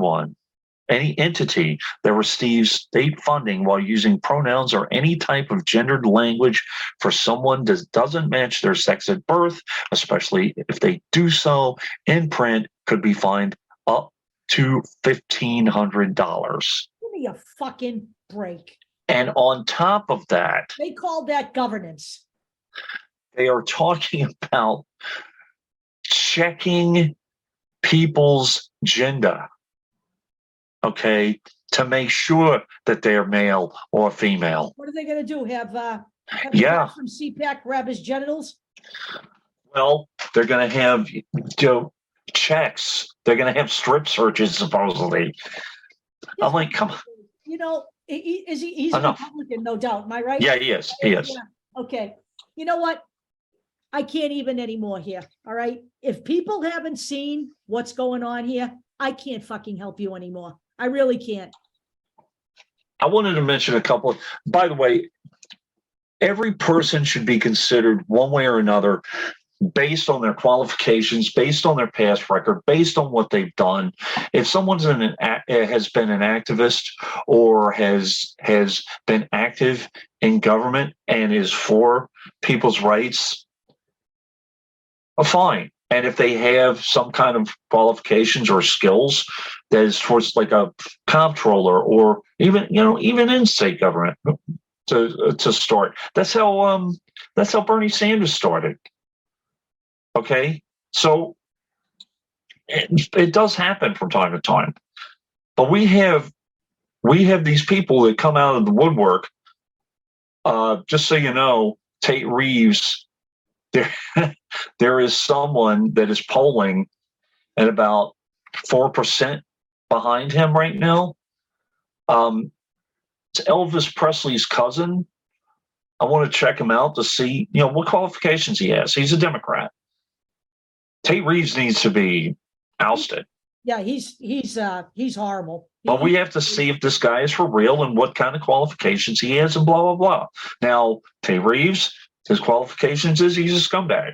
entity that receives state funding while using pronouns or any type of gendered language for someone that doesn't match their sex at birth, especially if they do so in print, could be fined up to $1,500. Give me a fucking break. And on top of that, they call that governance. They are talking about checking people's gender. Okay, to make sure that they're male or female. What are they going to do? Have from CPAC grab his genitals? Well, they're going to have checks. They're going to have strip searches, supposedly. Yeah. I'm like, come on. He's a Republican, no doubt. Am I right? Yeah, he is. He is. Yeah. Okay. You know what? I can't even anymore here. All right. If people haven't seen what's going on here, I can't fucking help you anymore. I really can't. I wanted to mention a couple. By the way, every person should be considered one way or another based on their qualifications, based on their past record, based on what they've done. If someone's has been an activist or has been active in government and is for people's rights, fine. And if they have some kind of qualifications or skills that is towards like a comptroller or even in state government, to start. That's how Bernie Sanders started. Okay, so it does happen from time to time, but we have these people that come out of the woodwork. Just so you know, Tate Reeves, there is someone that is polling at about 4% behind him right now. It's Elvis Presley's cousin. I want to check him out to see, what qualifications he has. He's a Democrat. Tate Reeves needs to be ousted. Yeah, he's horrible. But we have to see if this guy is for real and what kind of qualifications he has and blah, blah, blah. Now, Tate Reeves, his qualifications is he's a scumbag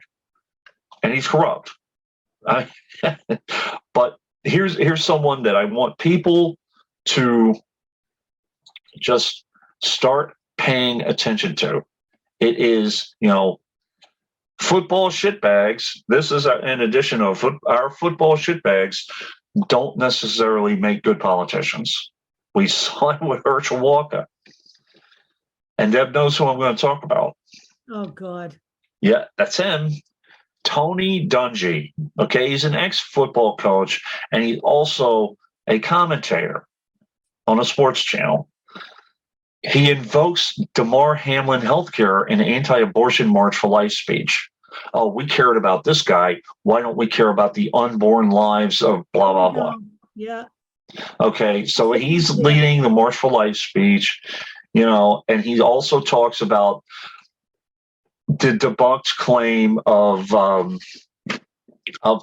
and he's corrupt. But here's someone that I want people to just start paying attention to. It is, football shitbags. This is in addition of our football shitbags don't necessarily make good politicians. We saw it with Herschel Walker. And Deb knows who I'm going to talk about. Oh, God. Yeah, that's him. Tony Dungy. Okay, he's an ex-football coach, and he's also a commentator on a sports channel. He invokes Damar Hamlin healthcare in anti-abortion March for Life speech. Oh, we cared about this guy. Why don't we care about the unborn lives of blah, blah, blah? Yeah. Okay, so he's leading the March for Life speech, and he also talks about the debunked claim of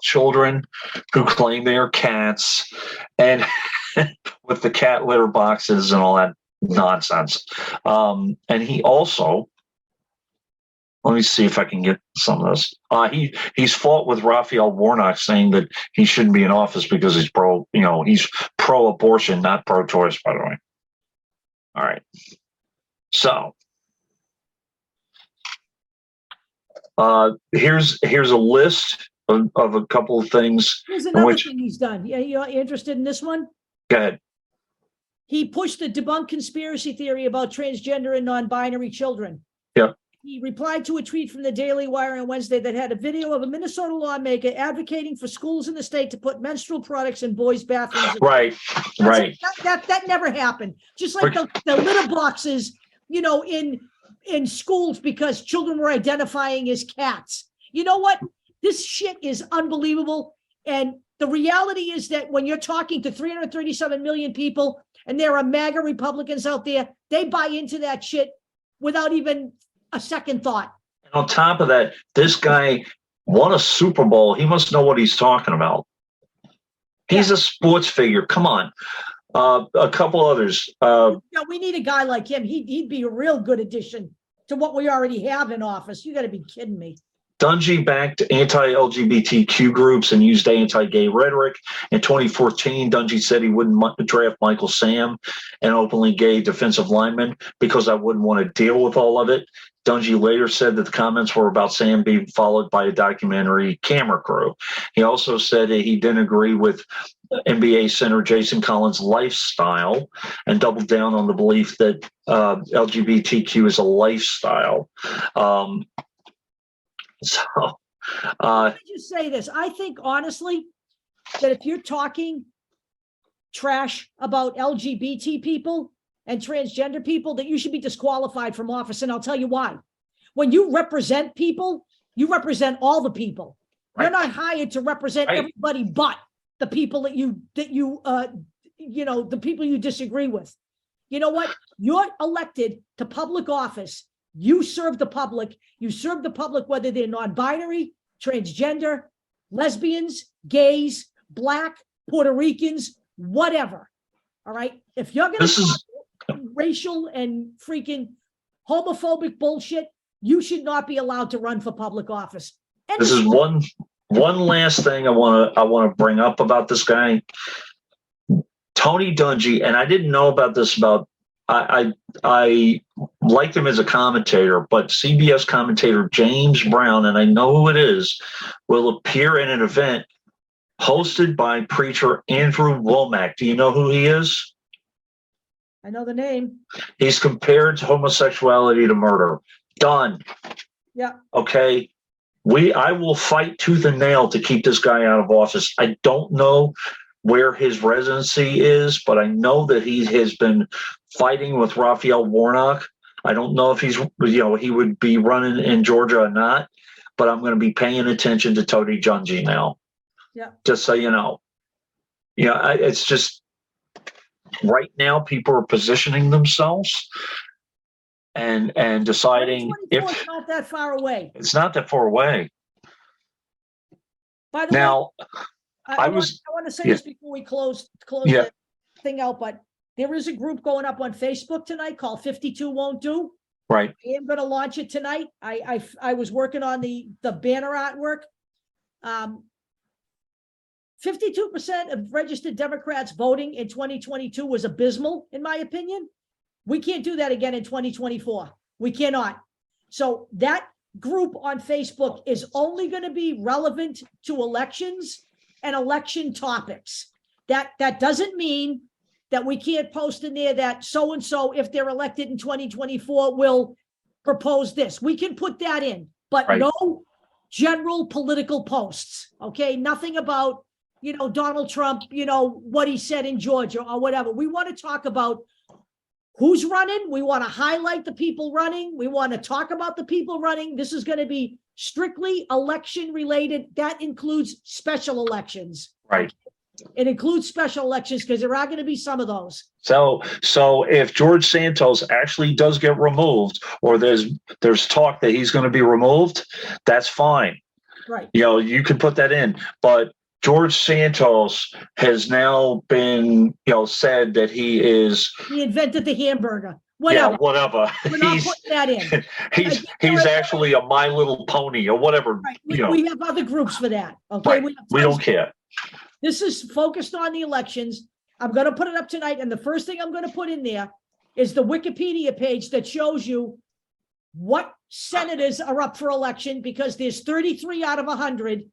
children who claim they are cats, and with the cat litter boxes and all that nonsense. And he also, let me see if I can get some of this. He's fought with Raphael Warnock, saying that he shouldn't be in office because he's he's pro-abortion, not pro-choice, by the way. All right. So here's a list of a couple of things. Here's another thing he's done. Yeah, you're interested in this one? Go ahead. He pushed the debunk conspiracy theory about transgender and non-binary children. Yeah. He replied to a tweet from the Daily Wire on Wednesday that had a video of a Minnesota lawmaker advocating for schools in the state to put menstrual products in boys' bathrooms. Right. That never happened. Just like the litter boxes, in schools because children were identifying as cats. You know what? This shit is unbelievable. And the reality is that when you're talking to 337 million people and there are MAGA Republicans out there, they buy into that shit without even a second thought. And on top of that, this guy won a Super Bowl. He must know what he's talking about. He's a sports figure. Come on. A couple others. We need a guy like him. He'd be a real good addition to what we already have in office. You got to be kidding me. Dungy backed anti-LGBTQ groups and used anti-gay rhetoric. In 2014, Dungy said he wouldn't draft Michael Sam, an openly gay defensive lineman, because I wouldn't want to deal with all of it. Dungy later said that the comments were about Sam being followed by a documentary camera crew. He also said that he didn't agree with NBA center Jason Collins' lifestyle and doubled down on the belief that LGBTQ is a lifestyle. Let me just say this. I think, honestly, that if you're talking trash about LGBT people and transgender people, that you should be disqualified from office. And I'll tell you why. When you represent people, you represent all the people. Right. You're not hired to represent everybody but the people that you the people you disagree with. You know what? You're elected to public office. You serve the public. You serve the public whether they're non-binary, transgender, lesbians, gays, Black, Puerto Ricans, whatever. All right? If you're going to talk racial and freaking homophobic bullshit, you should not be allowed to run for public office. And this is one last thing I want to bring up about this guy, Tony Dungy, and I didn't know about this about. I liked him as a commentator, but CBS commentator James Brown, and I know who it is, will appear in an event hosted by preacher Andrew Womack. Do you know who he is? I know the name. He's compared homosexuality to murder. Done. Yeah. Okay. I will fight tooth and nail to keep this guy out of office. I don't know where his residency is, but I know that he has been fighting with Raphael Warnock. I don't know if he would be running in Georgia or not, but I'm going to be paying attention to Tony Dungy now. Yeah. Just so you know. It's just right now people are positioning themselves and deciding if it's not that far away. It's not that far away. By the Now, way, I want to say this before we close the thing out, but there is a group going up on Facebook tonight called 52 Won't Do. Right. I am going to launch it tonight. I was working on the banner artwork. 52% of registered Democrats voting in 2022 was abysmal, in my opinion. We can't do that again in 2024. We cannot. So that group on Facebook is only going to be relevant to elections and election topics. That doesn't mean that we can't post in there that so-and-so, if they're elected in 2024, will propose this. We can put that in, but no general political posts, okay? Nothing about, Donald Trump, what he said in Georgia or whatever. We want to talk about who's running. We want to highlight the people running. We want to talk about the people running. This is going to be strictly election related. That includes special elections. Right. It includes special elections because there are going to be some of those. So if George Santos actually does get removed, or there's talk that he's going to be removed, that's fine. Right. You can put that in, but George Santos has now been, said that he invented the hamburger. Whatever. Yeah, whatever. We're not putting that in. He's actually a My Little Pony or whatever. Right. We have other groups for that. Okay. Right. We don't care. This is focused on the elections. I'm going to put it up tonight. And the first thing I'm going to put in there is the Wikipedia page that shows you what senators are up for election, because there's 33 out of 100.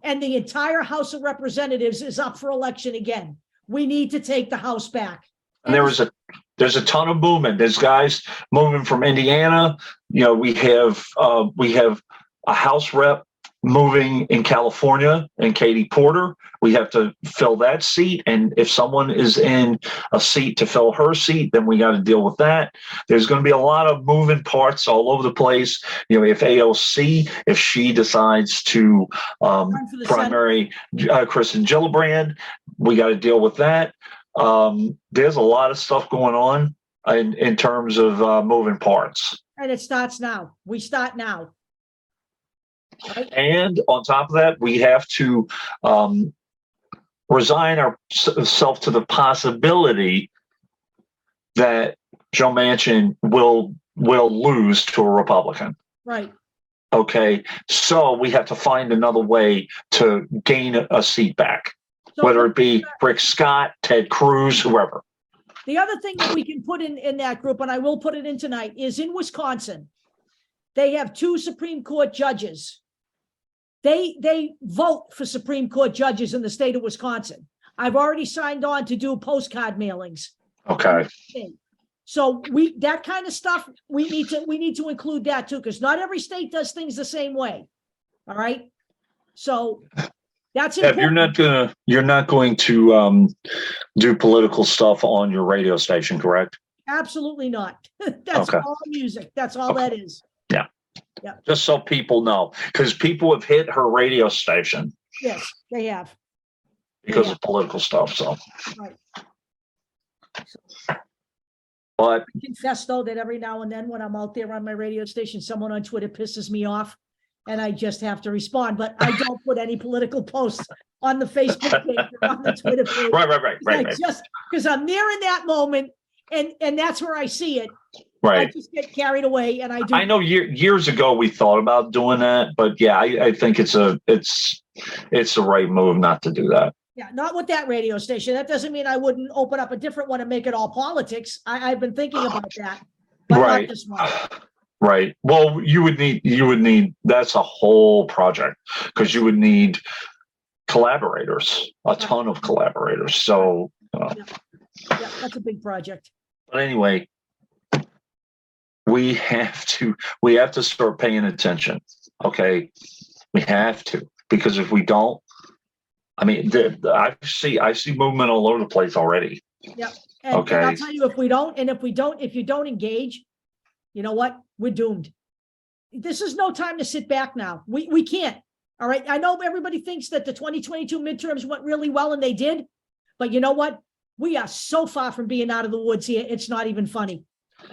And the entire House of Representatives is up for election again. We need to take the House back. And there's a ton of movement. There's guys moving from Indiana. We have a House rep moving in California, and Katie Porter. We have to fill that seat. And if someone is in a seat to fill her seat, then we got to deal with that. There's going to be a lot of moving parts all over the place. If AOC, if she decides to primary Kristen Gillibrand, we got to deal with that. There's a lot of stuff going on in terms of moving parts. And it starts now. We start now. Right. And on top of that, we have to resign ourselves to the possibility that Joe Manchin will lose to a Republican. Right. Okay. So we have to find another way to gain a seat back, whether it be Rick Scott, Ted Cruz, whoever. The other thing that we can put in that group, and I will put it in tonight, is in Wisconsin, they have 2 Supreme Court judges. They vote for Supreme Court judges in the state of Wisconsin. I've already signed on to do postcard mailings. Okay. So that kind of stuff, we need to include that too, because not every state does things the same way. All right. So that's important. You're not going to do political stuff on your radio station, correct? Absolutely not. That's all music. That's all that is. Yeah. Yeah. Just so people know, because people have hit her radio station. Yes, they have. Because of political stuff. So. Right. But I confess, though, that every now and then when I'm out there on my radio station, someone on Twitter pisses me off, and I just have to respond. But I don't put any political posts on the Facebook page or on the Twitter page. Right. Just because I'm there in that moment, and that's where I see it. Right. I just get carried away, and I do. I know years ago we thought about doing that, but yeah, I think it's the right move not to do that. Yeah, not with that radio station. That doesn't mean I wouldn't open up a different one and make it all politics. I've been thinking about that, but not this one. Right. Well, you would need. That's a whole project, because you would need collaborators, a ton of collaborators. So. Yeah, that's a big project. But anyway, we have to start paying attention. Okay, we have to, because if we don't, I mean, I see movement all over the place already. Yep. And I'll Okay. tell you, if you don't engage, you know what? We're doomed. This is no time to sit back now. We can't. All right. I know everybody thinks that the 2022 midterms went really well, and they did. But you know what? We are so far from being out of the woods here. It's not even funny.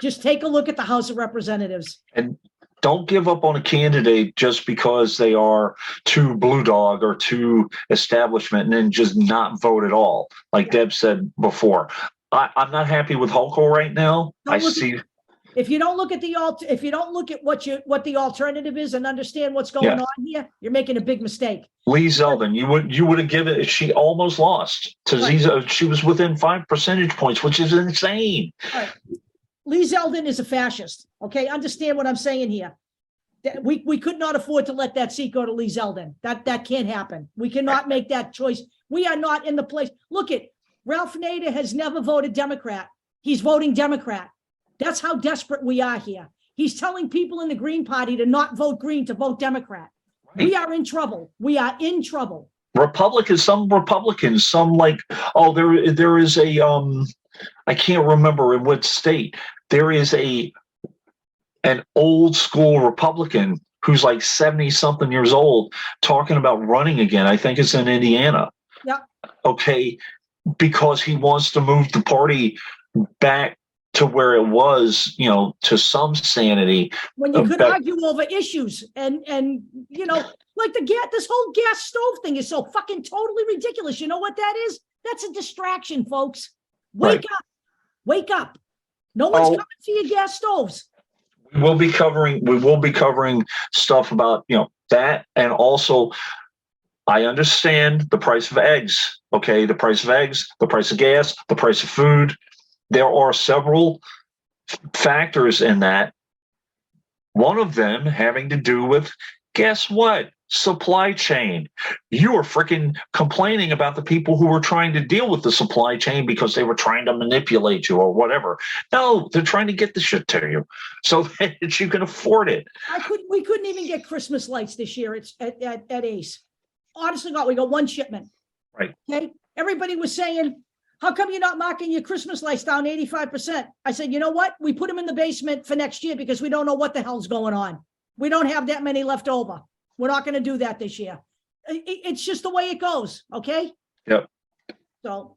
Just take a look at the House of Representatives. And don't give up on a candidate just because they are too blue dog or too establishment, and then just not vote at all. Like Deb said before, I'm not happy with Holco right now. If you don't look at what the alternative is and understand what's going on here, you're making a big mistake. Lee Zeldin, you would have given it. She almost lost to Ziza. She was within 5 percentage points, which is insane. All right. Lee Zeldin is a fascist. Okay, understand what I'm saying here. We could not afford to let that seat go to Lee Zeldin. That can't happen. We cannot make that choice. We are not in the place. Look at Ralph Nader has never voted Democrat. He's voting Democrat. That's how desperate we are here. He's telling people in the Green Party to not vote Green, to vote Democrat. Right. We are in trouble. We are in trouble. Some Republicans, some like, oh, there is a I can't remember in what state. There is an old school Republican who's like 70-something years old talking about running again. I think it's in Indiana. Yeah. Okay, because he wants to move the party back to where it was, to some sanity. When you could argue over issues and like this whole gas stove thing is so fucking totally ridiculous. You know what that is? That's a distraction, folks. Wake up. Wake up. No one's coming for your gas stoves. We will be covering stuff about, that. And also, I understand the price of eggs. Okay. The price of eggs, the price of gas, the price of food. There are several factors in that. One of them having to do with, guess what? Supply chain. You were freaking complaining about the people who were trying to deal with the supply chain because they were trying to manipulate you or whatever. No, they're trying to get the shit to you so that you can afford it. We couldn't even get Christmas lights this year. It's at Ace. Honestly, God, we got one shipment. Right. Okay. Everybody was saying, how come you're not marking your Christmas lights down 85%? I said, you know what? We put them in the basement for next year because we don't know what the hell's going on. We don't have that many left over. We're not going to do that this year. It's just the way it goes. Okay. Yep. So,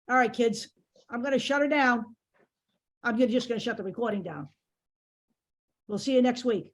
all right, kids, I'm going to shut her down. I'm just going to shut the recording down. We'll see you next week.